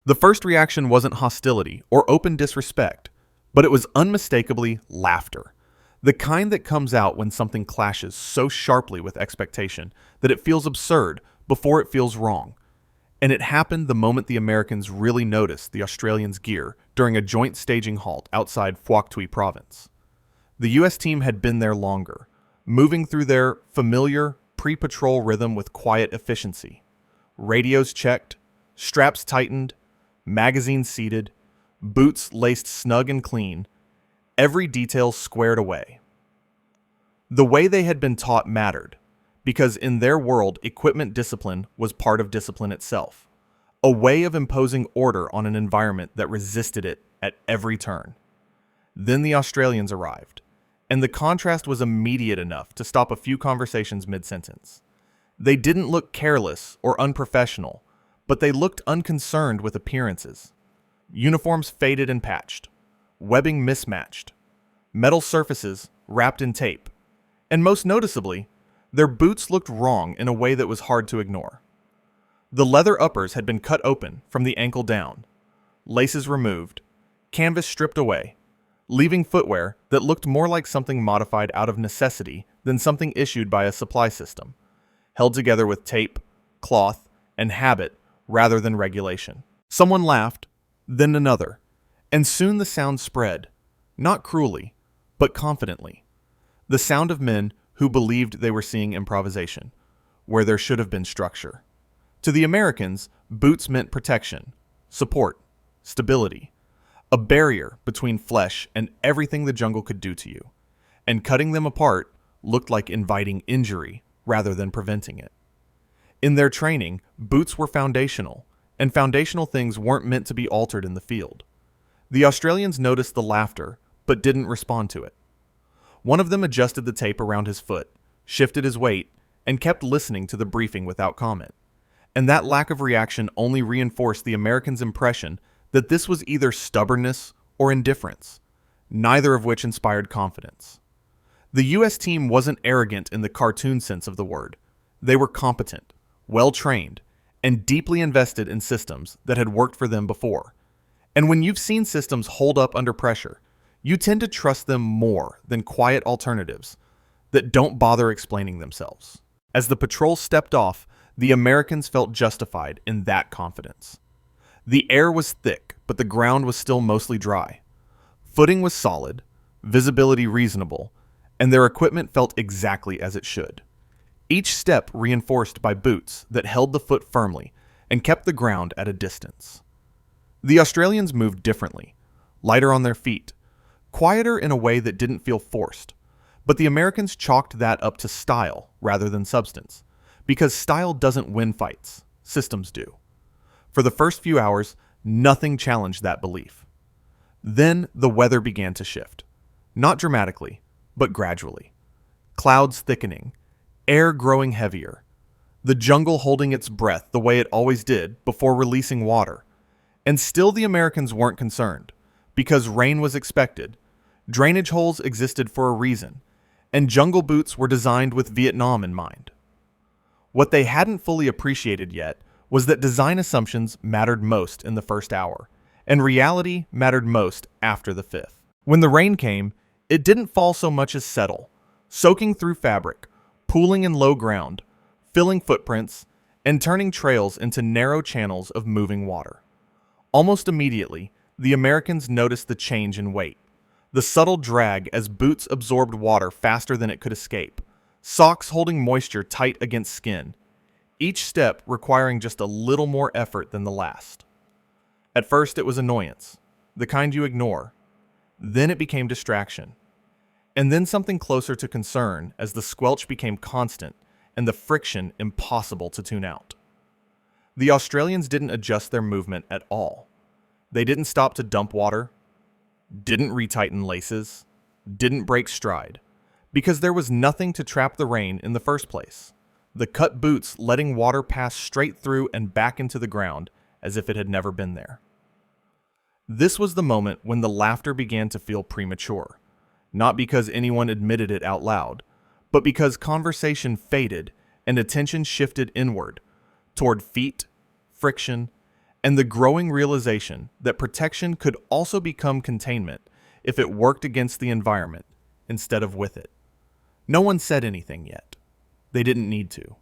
The first reaction wasn't hostility or open disrespect, but it was unmistakably laughter. The kind that comes out when something clashes so sharply with expectation that it feels absurd before it feels wrong. And it happened the moment the Americans really noticed the Australians' gear during a joint staging halt outside Phouak Tuy province. The U.S. team had been there longer, moving through their familiar pre-patrol rhythm with quiet efficiency. Radios checked, straps tightened, magazines seated, boots laced snug and clean, every detail squared away. The way they had been taught mattered, because in their world, equipment discipline was part of discipline itself, a way of imposing order on an environment that resisted it at every turn. Then the Australians arrived, and the contrast was immediate enough to stop a few conversations mid-sentence. They didn't look careless or unprofessional, but they looked unconcerned with appearances. Uniforms faded and patched, webbing mismatched, metal surfaces wrapped in tape, and most noticeably, their boots looked wrong in a way that was hard to ignore. The leather uppers had been cut open from the ankle down, laces removed, canvas stripped away, leaving footwear that looked more like something modified out of necessity than something issued by a supply system, held together with tape, cloth, and habit rather than regulation. Someone laughed, then another, and soon the sound spread, not cruelly, but confidently. The sound of men who believed they were seeing improvisation, where there should have been structure. To the Americans, boots meant protection, support, stability, a barrier between flesh and everything the jungle could do to you, and cutting them apart looked like inviting injury rather than preventing it. In their training, boots were foundational, and foundational things weren't meant to be altered in the field. The Australians noticed the laughter, but didn't respond to it. One of them adjusted the tape around his foot, shifted his weight, and kept listening to the briefing without comment. And that lack of reaction only reinforced the Americans' impression that this was either stubbornness or indifference, neither of which inspired confidence. The U.S. team wasn't arrogant in the cartoon sense of the word. They were competent, well-trained, and deeply invested in systems that had worked for them before. And when you've seen systems hold up under pressure, you tend to trust them more than quiet alternatives that don't bother explaining themselves. As the patrol stepped off, the Americans felt justified in that confidence. The air was thick, but the ground was still mostly dry. Footing was solid, visibility reasonable, and their equipment felt exactly as it should. Each step reinforced by boots that held the foot firmly and kept the ground at a distance. The Australians moved differently, lighter on their feet, quieter in a way that didn't feel forced, but the Americans chalked that up to style rather than substance, because style doesn't win fights, systems do. For the first few hours, nothing challenged that belief. Then the weather began to shift, not dramatically, but gradually. Clouds thickening, air growing heavier, the jungle holding its breath the way it always did before releasing water. And still the Americans weren't concerned, because rain was expected, drainage holes existed for a reason, and jungle boots were designed with Vietnam in mind. What they hadn't fully appreciated yet was that design assumptions mattered most in the first hour, and reality mattered most after the fifth. When the rain came, it didn't fall so much as settle, soaking through fabric, pooling in low ground, filling footprints, and turning trails into narrow channels of moving water. Almost immediately, the Americans noticed the change in weight, the subtle drag as boots absorbed water faster than it could escape, socks holding moisture tight against skin, each step requiring just a little more effort than the last. At first it was annoyance, the kind you ignore. Then it became distraction. And then something closer to concern as the squelch became constant and the friction impossible to tune out. The Australians didn't adjust their movement at all. They didn't stop to dump water, didn't retighten laces, didn't break stride, because there was nothing to trap the rain in the first place. The cut boots letting water pass straight through and back into the ground as if it had never been there. This was the moment when the laughter began to feel premature, not because anyone admitted it out loud, but because conversation faded and attention shifted inward, toward feet, friction, and the growing realization that protection could also become containment if it worked against the environment instead of with it. No one said anything yet. They didn't need to.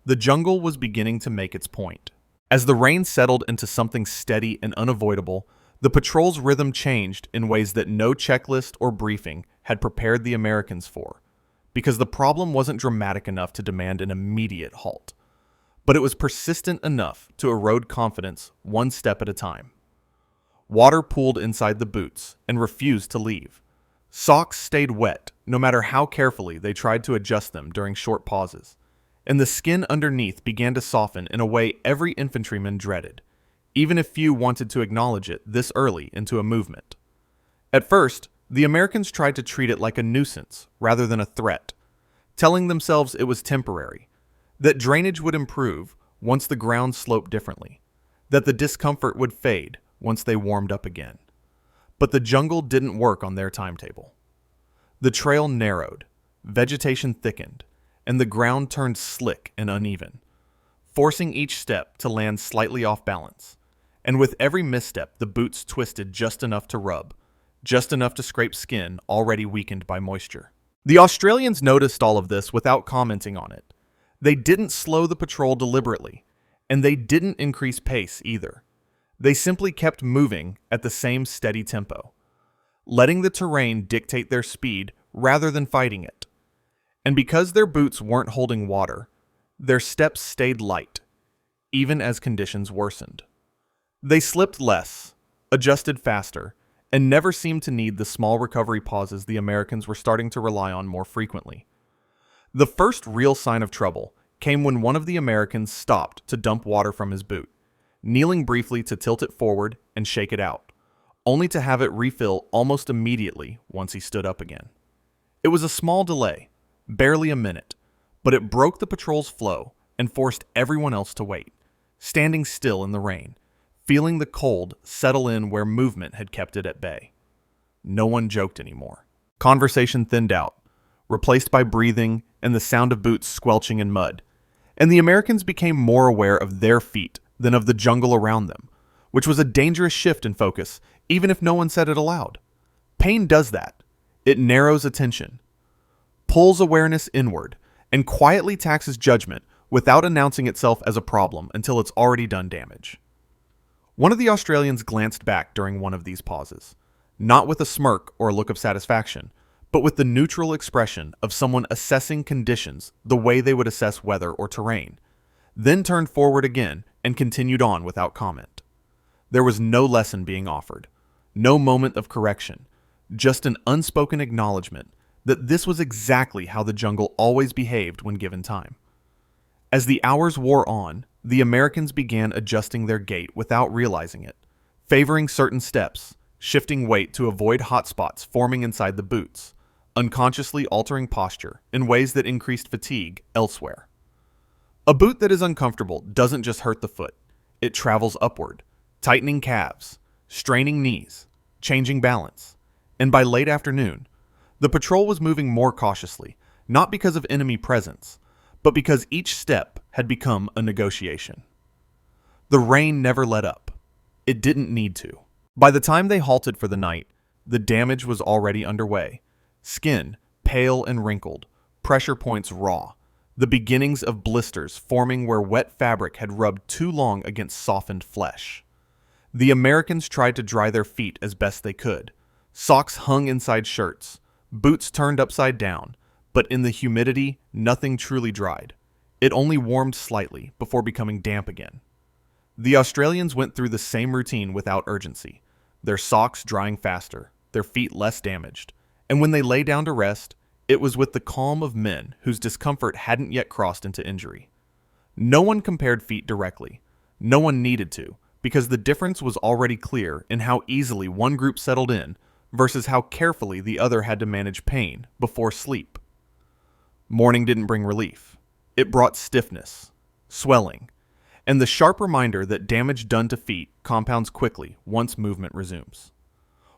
The jungle was beginning to make its point. As the rain settled into something steady and unavoidable, the patrol's rhythm changed in ways that no checklist or briefing had prepared the Americans for, because the problem wasn't dramatic enough to demand an immediate halt. But it was persistent enough to erode confidence one step at a time. Water pooled inside the boots and refused to leave. Socks stayed wet, no matter how carefully they tried to adjust them during short pauses, and the skin underneath began to soften in a way every infantryman dreaded, even if few wanted to acknowledge it this early into a movement. At first, the Americans tried to treat it like a nuisance rather than a threat, telling themselves it was temporary, that drainage would improve once the ground sloped differently, that the discomfort would fade once they warmed up again. But the jungle didn't work on their timetable. The trail narrowed, vegetation thickened, and the ground turned slick and uneven, forcing each step to land slightly off balance. And with every misstep, the boots twisted just enough to rub, just enough to scrape skin already weakened by moisture. The Australians noticed all of this without commenting on it. They didn't slow the patrol deliberately, and they didn't increase pace either. They simply kept moving at the same steady tempo, letting the terrain dictate their speed rather than fighting it. And because their boots weren't holding water, their steps stayed light, even as conditions worsened. They slipped less, adjusted faster, and never seemed to need the small recovery pauses the Americans were starting to rely on more frequently. The first real sign of trouble came when one of the Americans stopped to dump water from his boot, kneeling briefly to tilt it forward and shake it out, only to have it refill almost immediately once he stood up again. It was a small delay, barely a minute, but it broke the patrol's flow and forced everyone else to wait, standing still in the rain, feeling the cold settle in where movement had kept it at bay. No one joked anymore. Conversation thinned out, replaced by breathing and the sound of boots squelching in mud, and the Americans became more aware of their feet than of the jungle around them, which was a dangerous shift in focus, even if no one said it aloud. Pain does that. It narrows attention, pulls awareness inward, and quietly taxes judgment without announcing itself as a problem until it's already done damage. One of the Australians glanced back during one of these pauses, not with a smirk or a look of satisfaction, but with the neutral expression of someone assessing conditions the way they would assess weather or terrain, then turned forward again and continued on without comment. There was no lesson being offered, no moment of correction, just an unspoken acknowledgement that this was exactly how the jungle always behaved when given time. As the hours wore on, the Americans began adjusting their gait without realizing it, favoring certain steps, shifting weight to avoid hot spots forming inside the boots, unconsciously altering posture in ways that increased fatigue elsewhere. A boot that is uncomfortable doesn't just hurt the foot, it travels upward, tightening calves, straining knees, changing balance. And by late afternoon, the patrol was moving more cautiously, not because of enemy presence, but because each step had become a negotiation. The rain never let up. It didn't need to. By the time they halted for the night, the damage was already underway. Skin, pale and wrinkled, pressure points raw, the beginnings of blisters forming where wet fabric had rubbed too long against softened flesh. The Americans tried to dry their feet as best they could. Socks hung inside shirts, boots turned upside down, but in the humidity, nothing truly dried. It only warmed slightly before becoming damp again. The Australians went through the same routine without urgency, their socks drying faster, their feet less damaged, and when they lay down to rest, it was with the calm of men whose discomfort hadn't yet crossed into injury. No one compared feet directly. No one needed to, because the difference was already clear in how easily one group settled in versus how carefully the other had to manage pain before sleep. Morning didn't bring relief. It brought stiffness, swelling, and the sharp reminder that damage done to feet compounds quickly once movement resumes.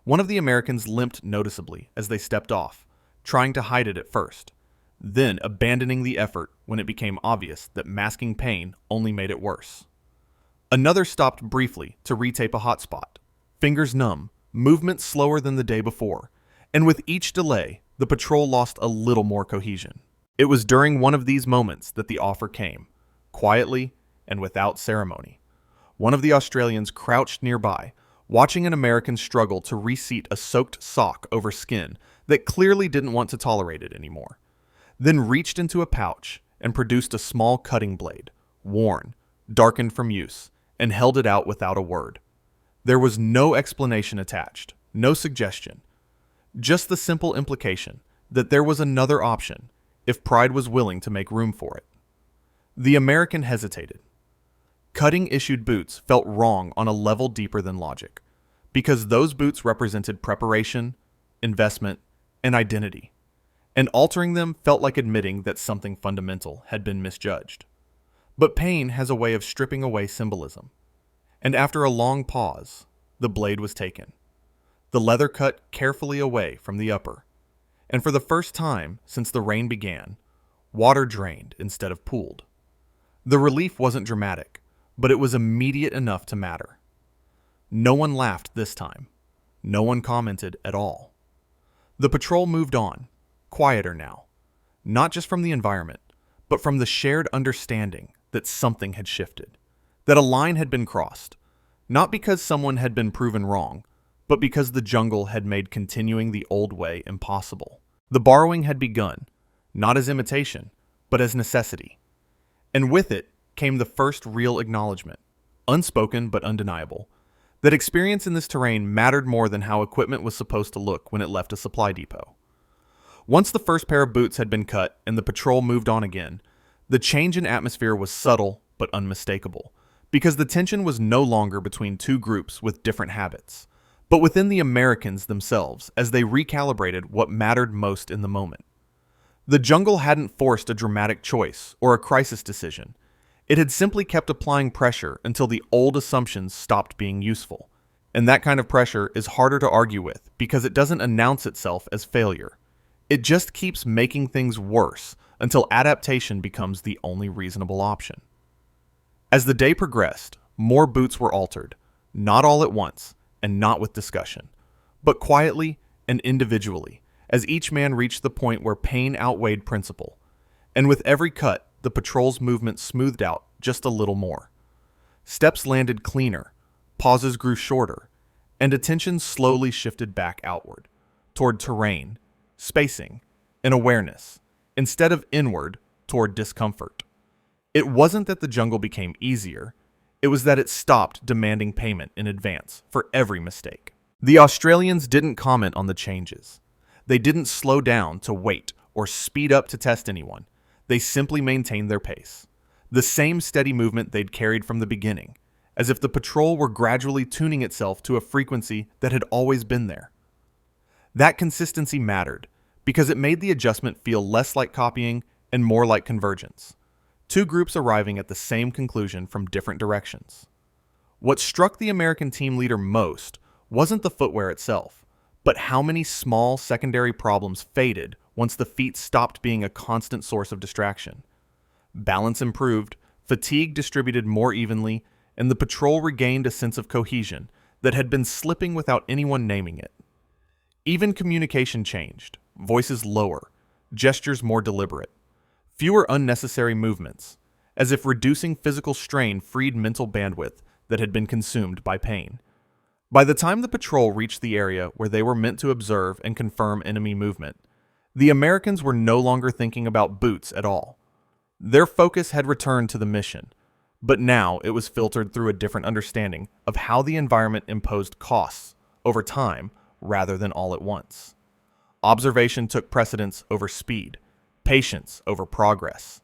One of the Americans limped noticeably as they stepped off, trying to hide it at first, then abandoning the effort when it became obvious that masking pain only made it worse. Another stopped briefly to retape a hotspot. Fingers numb, movement slower than the day before, and with each delay, the patrol lost a little more cohesion. It was during one of these moments that the offer came, quietly and without ceremony. One of the Australians crouched nearby, watching an American struggle to reseat a soaked sock over skin that clearly didn't want to tolerate it anymore, then reached into a pouch and produced a small cutting blade, worn, darkened from use, and held it out without a word. There was no explanation attached, no suggestion, just the simple implication that there was another option if pride was willing to make room for it. The American hesitated. Cutting issued boots felt wrong on a level deeper than logic, because those boots represented preparation, investment, and identity, and altering them felt like admitting that something fundamental had been misjudged. But pain has a way of stripping away symbolism, and after a long pause, the blade was taken, the leather cut carefully away from the upper, and for the first time since the rain began, water drained instead of pooled. The relief wasn't dramatic, but it was immediate enough to matter. No one laughed this time. No one commented at all. The patrol moved on, quieter now, not just from the environment, but from the shared understanding that something had shifted, that a line had been crossed, not because someone had been proven wrong, but because the jungle had made continuing the old way impossible. The borrowing had begun, not as imitation, but as necessity. And with it came the first real acknowledgement, unspoken but undeniable, that experience in this terrain mattered more than how equipment was supposed to look when it left a supply depot. Once the first pair of boots had been cut and the patrol moved on again, the change in atmosphere was subtle but unmistakable, because the tension was no longer between two groups with different habits, but within the Americans themselves as they recalibrated what mattered most in the moment. The jungle hadn't forced a dramatic choice or a crisis decision. It had simply kept applying pressure until the old assumptions stopped being useful. And that kind of pressure is harder to argue with because it doesn't announce itself as failure. It just keeps making things worse until adaptation becomes the only reasonable option. As the day progressed, more boots were altered, not all at once and not with discussion, but quietly and individually, as each man reached the point where pain outweighed principle. And with every cut, the patrol's movement smoothed out just a little more. Steps landed cleaner, pauses grew shorter, and attention slowly shifted back outward, toward terrain, spacing, and awareness, instead of inward toward discomfort. It wasn't that the jungle became easier, it was that it stopped demanding payment in advance for every mistake. The Australians didn't comment on the changes. They didn't slow down to wait or speed up to test anyone. They simply maintained their pace, the same steady movement they'd carried from the beginning, as if the patrol were gradually tuning itself to a frequency that had always been there. That consistency mattered because it made the adjustment feel less like copying and more like convergence, two groups arriving at the same conclusion from different directions. What struck the American team leader most wasn't the footwear itself, but how many small secondary problems faded once the feet stopped being a constant source of distraction. Balance improved, fatigue distributed more evenly, and the patrol regained a sense of cohesion that had been slipping without anyone naming it. Even communication changed, voices lower, gestures more deliberate, fewer unnecessary movements, as if reducing physical strain freed mental bandwidth that had been consumed by pain. By the time the patrol reached the area where they were meant to observe and confirm enemy movement, the Americans were no longer thinking about boots at all. Their focus had returned to the mission, but now it was filtered through a different understanding of how the environment imposed costs over time rather than all at once. Observation took precedence over speed, patience over progress,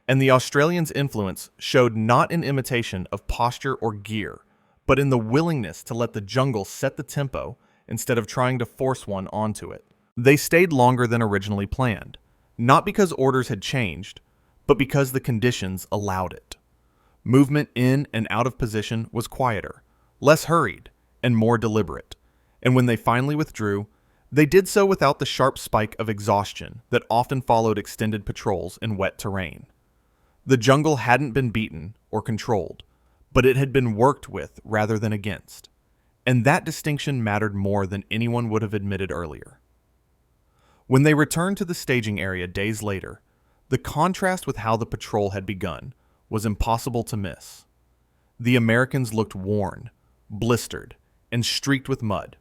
and the Australians' influence showed not in imitation of posture or gear, but in the willingness to let the jungle set the tempo instead of trying to force one onto it. They stayed longer than originally planned, not because orders had changed, but because the conditions allowed it. Movement in and out of position was quieter, less hurried, and more deliberate, and when they finally withdrew, they did so without the sharp spike of exhaustion that often followed extended patrols in wet terrain. The jungle hadn't been beaten or controlled, but it had been worked with rather than against. And that distinction mattered more than anyone would have admitted earlier. When they returned to the staging area days later, the contrast with how the patrol had begun was impossible to miss. The Americans looked worn, blistered, and streaked with mud,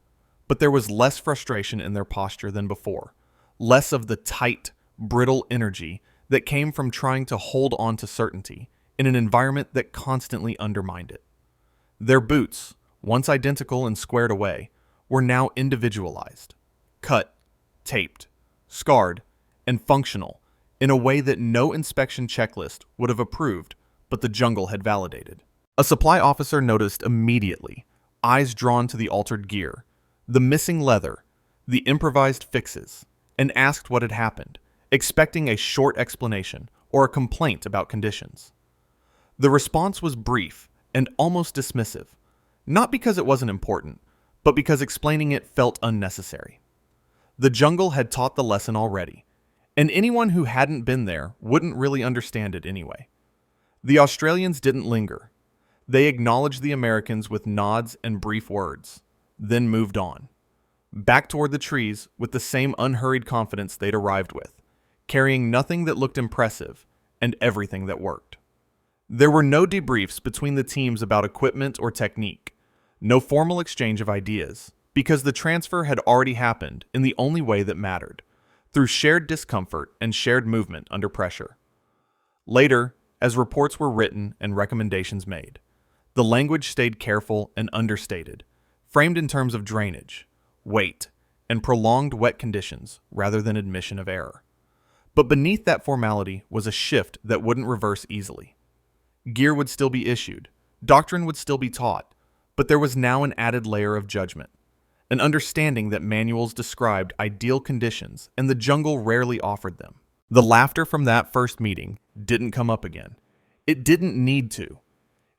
but there was less frustration in their posture than before, less of the tight, brittle energy that came from trying to hold on to certainty in an environment that constantly undermined it. Their boots, once identical and squared away, were now individualized, cut, taped, scarred, and functional in a way that no inspection checklist would have approved, but the jungle had validated. A supply officer noticed immediately, eyes drawn to the altered gear, the missing leather, the improvised fixes, and asked what had happened, expecting a short explanation or a complaint about conditions. The response was brief and almost dismissive, not because it wasn't important, but because explaining it felt unnecessary. The jungle had taught the lesson already, and anyone who hadn't been there wouldn't really understand it anyway. The Australians didn't linger. They acknowledged the Americans with nods and brief words, then moved on, back toward the trees with the same unhurried confidence they'd arrived with, carrying nothing that looked impressive and everything that worked. There were no debriefs between the teams about equipment or technique, no formal exchange of ideas, because the transfer had already happened in the only way that mattered, through shared discomfort and shared movement under pressure. Later, as reports were written and recommendations made, the language stayed careful and understated, framed in terms of drainage, weight, and prolonged wet conditions rather than admission of error. But beneath that formality was a shift that wouldn't reverse easily. Gear would still be issued, doctrine would still be taught, but there was now an added layer of judgment, an understanding that manuals described ideal conditions and the jungle rarely offered them. The laughter from that first meeting didn't come up again. It didn't need to.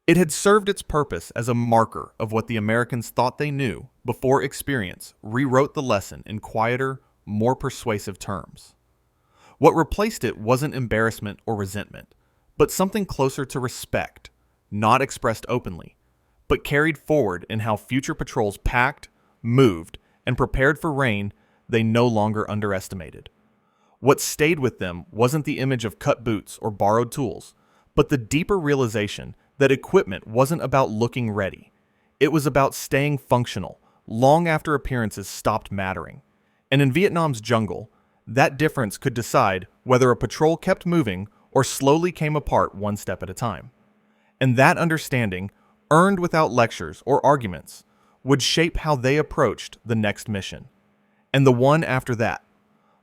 It had served its purpose as a marker of what the Americans thought they knew before experience rewrote the lesson in quieter, more persuasive terms. What replaced it wasn't embarrassment or resentment, but something closer to respect, not expressed openly, but carried forward in how future patrols packed, moved, and prepared for rain they no longer underestimated. What stayed with them wasn't the image of cut boots or borrowed tools, but the deeper realization that equipment wasn't about looking ready. It was about staying functional long after appearances stopped mattering. And in Vietnam's jungle, that difference could decide whether a patrol kept moving or slowly came apart one step at a time. And that understanding, earned without lectures or arguments, would shape how they approached the next mission, and the one after that,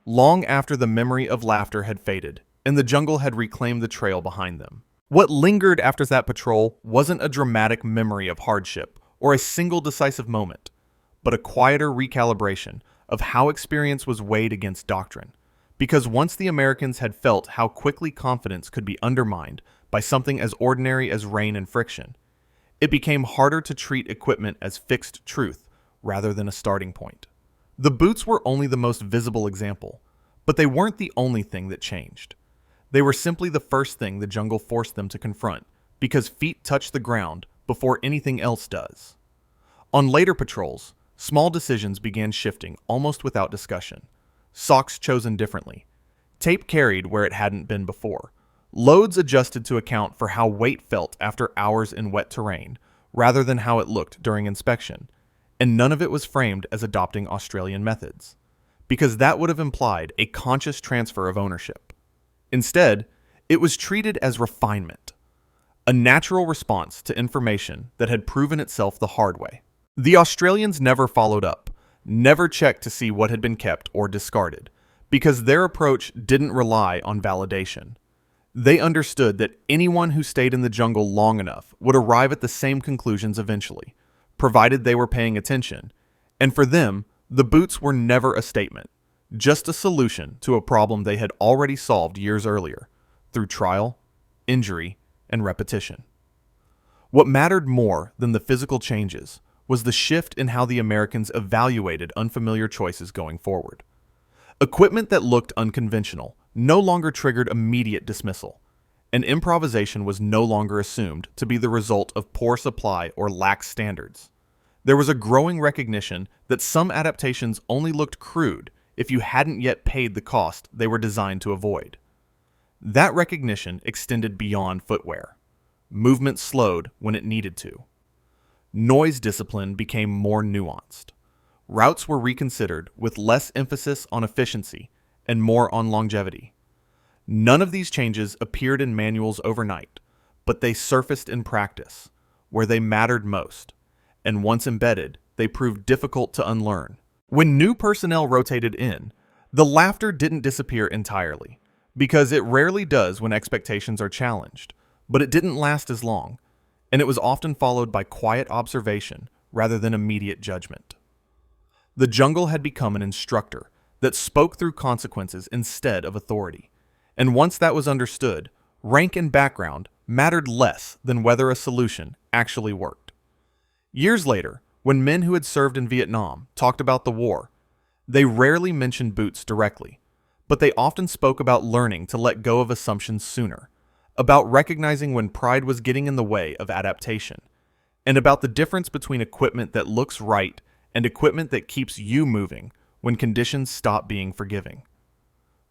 long after the memory of laughter had faded and the jungle had reclaimed the trail behind them. What lingered after that patrol wasn't a dramatic memory of hardship or a single decisive moment, but a quieter recalibration of how experience was weighed against doctrine. Because once the Americans had felt how quickly confidence could be undermined by something as ordinary as rain and friction, it became harder to treat equipment as fixed truth rather than a starting point. The boots were only the most visible example, but they weren't the only thing that changed. They were simply the first thing the jungle forced them to confront, because feet touch the ground before anything else does. On later patrols, small decisions began shifting almost without discussion. Socks chosen differently, tape carried where it hadn't been before, loads adjusted to account for how weight felt after hours in wet terrain, rather than how it looked during inspection, and none of it was framed as adopting Australian methods, because that would have implied a conscious transfer of ownership. Instead, it was treated as refinement, a natural response to information that had proven itself the hard way. The Australians never followed up, never checked to see what had been kept or discarded, because their approach didn't rely on validation. They understood that anyone who stayed in the jungle long enough would arrive at the same conclusions eventually, provided they were paying attention, and for them, the boots were never a statement, just a solution to a problem they had already solved years earlier, through trial, injury, and repetition. What mattered more than the physical changes was the shift in how the Americans evaluated unfamiliar choices going forward. Equipment that looked unconventional no longer triggered immediate dismissal, and improvisation was no longer assumed to be the result of poor supply or lax standards. There was a growing recognition that some adaptations only looked crude if you hadn't yet paid the cost they were designed to avoid. That recognition extended beyond footwear. Movement slowed when it needed to. Noise discipline became more nuanced. Routes were reconsidered with less emphasis on efficiency and more on longevity. None of these changes appeared in manuals overnight, but they surfaced in practice, where they mattered most, and once embedded, they proved difficult to unlearn. When new personnel rotated in, the laughter didn't disappear entirely, because it rarely does when expectations are challenged, but it didn't last as long, and it was often followed by quiet observation rather than immediate judgment. The jungle had become an instructor that spoke through consequences instead of authority, and once that was understood, rank and background mattered less than whether a solution actually worked. Years later, when men who had served in Vietnam talked about the war, they rarely mentioned boots directly, but they often spoke about learning to let go of assumptions sooner, about recognizing when pride was getting in the way of adaptation, and about the difference between equipment that looks right and equipment that keeps you moving when conditions stop being forgiving.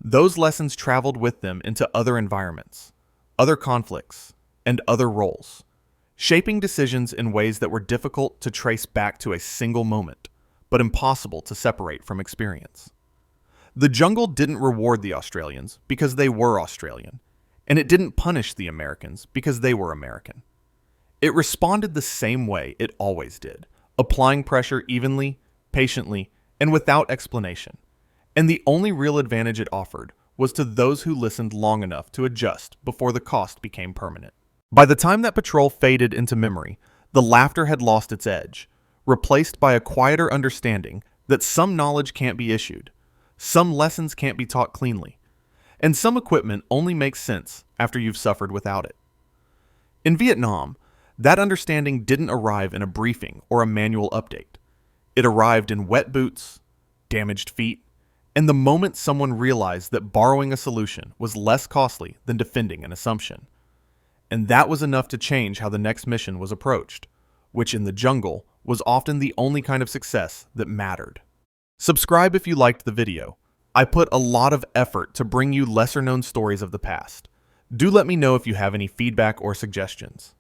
Those lessons traveled with them into other environments, other conflicts, and other roles, shaping decisions in ways that were difficult to trace back to a single moment, but impossible to separate from experience. The jungle didn't reward the Australians because they were Australian, and it didn't punish the Americans because they were American. It responded the same way it always did, applying pressure evenly, patiently, and without explanation. And the only real advantage it offered was to those who listened long enough to adjust before the cost became permanent. By the time that patrol faded into memory, the laughter had lost its edge, replaced by a quieter understanding that some knowledge can't be issued, some lessons can't be taught cleanly, and some equipment only makes sense after you've suffered without it. In Vietnam, that understanding didn't arrive in a briefing or a manual update. It arrived in wet boots, damaged feet, and the moment someone realized that borrowing a solution was less costly than defending an assumption. And that was enough to change how the next mission was approached, which in the jungle was often the only kind of success that mattered. Subscribe if you liked the video. I put a lot of effort to bring you lesser-known stories of the past. Do let me know if you have any feedback or suggestions.